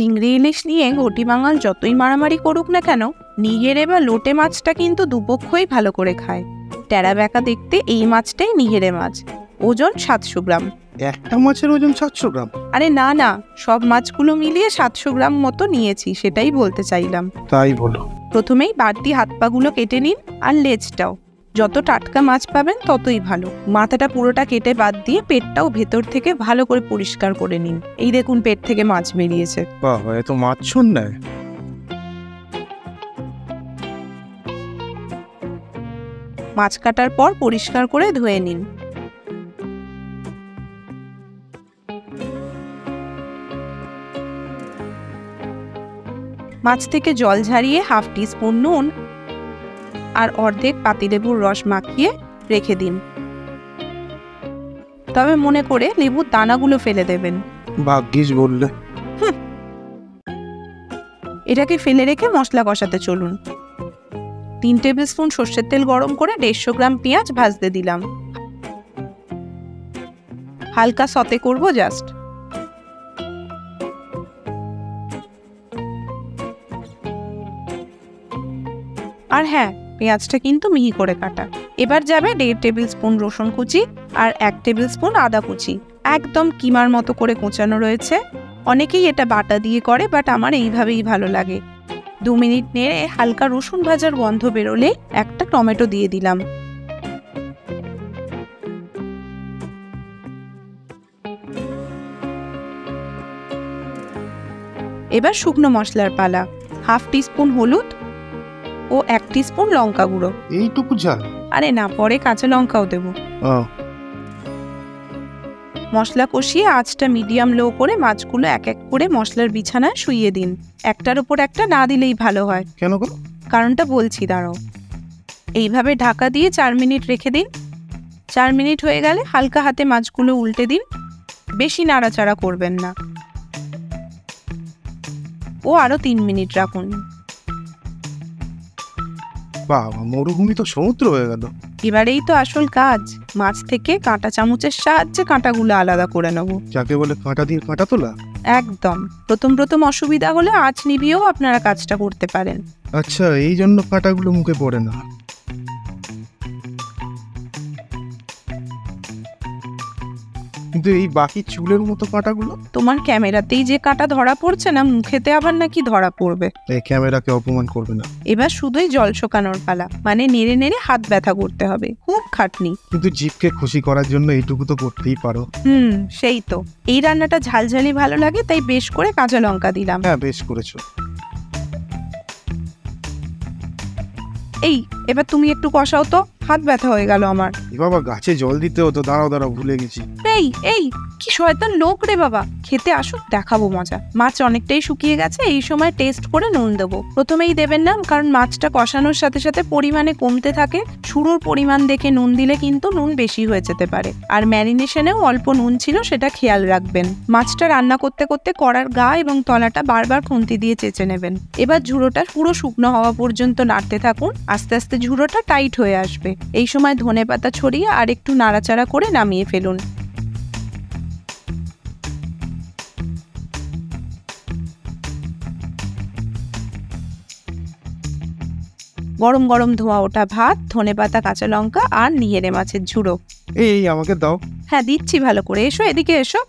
চিংড়ি ইলিশ নিয়ে ঘটি বাঙাল যতই মারামারি করুক না কেন, নিহেরে বা লোটে মাছটা কিন্তু দুপক্ষই ভালো করে খায়। টেরা বেঁকা দেখতে এই মাছটাই নিহেরে মাছ। ওজন 700 গ্রাম। একটা মাছের ওজন 700 গ্রাম? আরে না না, সব মাছগুলো মিলিয়ে 700 গ্রাম মতো নিয়েছি, সেটাই বলতে চাইলাম। তাই বলো। প্রথমেই বাড়তি হাত পাগুলো কেটে নিন, আর লেজটাও। যত টাটকা মাছ পাবেন ততই ভালো। মাথাটা পুরোটা কেটে বাদ দিয়ে পেটটাও ভেতর থেকে ভালো করে পরিষ্কার করে নিন। এই দেখুন, পেট থেকে মাছ বেরিয়েছে। বাবা, এত মাছ ছন নেয়। মাছ কাটার পর পরিষ্কার করে ধুয়ে নিন। মাছ থেকে জল ঝারিয়ে হাফ টিস্পুন নুন আর অর্ধেক পাতিলেবুর রস মাখিয়ে রেখে দিন। তবে মনে করে লেবুর দানাগুলো ফেলে দেবেন। ভাগ্যিস বললে। এটাকে ফেলে রেখে মশলা কষাতে চলুন। 3 টেবিল স্পুন সর্ষের তেল গরম করে 150 গ্রাম পেঁয়াজ ভাজতে দিলাম। হালকা সতে করব জাস্ট। আর হ্যাঁ, পেঁয়াজটা কিন্তু মিহি করে কাটা। এবার যাবে 1.5 টেবিল স্পুন রসুন কুচি আর 1 টেবিল স্পুন আদা কুচি। একদম কিমার মতো করে কোচানো রয়েছে। অনেকেই এটা বাটা দিয়ে করে, বাট আমার এইভাবেই ভালো লাগে। 2 মিনিট নেড়ে হালকা রসুন ভাজার গন্ধ বেরোলে একটা টমেটো দিয়ে দিলাম। এবার শুকনো মশলার পালা। হাফ টিস্পুন হলুদ ও 1 টিস্পুন লঙ্কা গুঁড়ো। এইটুকু ঝাল? আরে না, পরে কাঁচা লঙ্কাও দেব। মশলা কষিয়ে আঁচটা মিডিয়াম লো করে মাছগুলো এক এক করে মশলার বিছানায় শুইয়ে দিন। একটার উপর একটা না দিলেই ভালো হয়। কেন গো? কারণটা বলছি, দাঁড়াও। এইভাবে ঢাকা দিয়ে 4 মিনিট রেখে দিন। 4 মিনিট হয়ে গেলে হালকা হাতে মাছগুলো উল্টে দিন। বেশি নাড়াচাড়া করবেন না। ও আরো 3 মিনিট রাখুন। বাবা, মরুভূমি তো সমুদ্র হয়ে গেল। এবারেই তো আসল কাজ। মাছ থেকে কাঁটা চামচের সাহায্যে কাঁটাগুলো আলাদা করে নেব। যাকে বলে কাঁটা দিয়ে কাঁটা তোলা। একদম। প্রথম প্রথম অসুবিধা হলে আঁচ নিভিয়েও আপনারা কাজটা করতে পারেন। আচ্ছা, এই জন্য কাঁটাগুলো মুখে পড়ে না। কিন্তু এই বাকি চুলের মতো কাঁটাগুলো? তোমার ক্যামেরাতেই যে কাঁটা ধরা পড়ছে না, মুখেতে আবার নাকি ধরা পড়বে। এই ক্যামেরাকে অপমান করবে না। এবার শুধুই জল শোকানোর পালা, মানে নেড়ে নেড়ে হাত ব্যথা করতে হবে। খুব খাটনি। কিন্তু জিভকে খুশি করার জন্য এইটুকু তো করতেই পারো। সেই তো। এই রান্নাটা ঝালঝালি ভালো লাগে, তাই বেশ করে কাঁচা লঙ্কা দিলাম। হ্যাঁ, বেশ করেছো। এই, এবার তুমি একটু কষাও তো, হাত ব্যথা হয়ে গেল আমার। বাবা, গাছে জল দিতে হতো। দাঁড়াও দাঁড়াও, ভুলে গেছি। এই কি শয়তান লোক রে বাবা। খেতে আসুক, দেখাবো মজা। মাছ অনেকটাই শুকিয়ে গেছে। এই সময় টেস্ট করে নুন দেবো। প্রথমেই দেবেন না, কারণ মাছটা কষানোর সাথে সাথে পরিমাণে কমতে থাকে। ঝুড়োর পরিমাণ দেখে নুন দিলে কিন্তু নুন বেশি হয়ে যেতে পারে। আর ম্যারিনেশনেও অল্প নুন ছিল, সেটা খেয়াল রাখবেন। মাছটা রান্না করতে করতে কড়ার গা এবং তলাটা বারবার খুন্তি দিয়ে চেঁচে নেবেন। এবার ঝুড়োটা পুরো শুকনো হওয়া পর্যন্ত নাড়তে থাকুন। আস্তে আস্তে ঝুড়োটা টাইট হয়ে আসবে। এই সময় ধনেপাতা ছড়িয়ে আর একটু নাড়াচাড়া করে নামিয়ে ফেলুন। গরম গরম ধোয়া ওঠা ভাত, ধনেপাতা, কাঁচা লঙ্কা আর নিহেরে মাছের ঝুড়ো। এই আমাকে দাও। হ্যাঁ, দিচ্ছি ভালো করে। এসো, এদিকে এসো।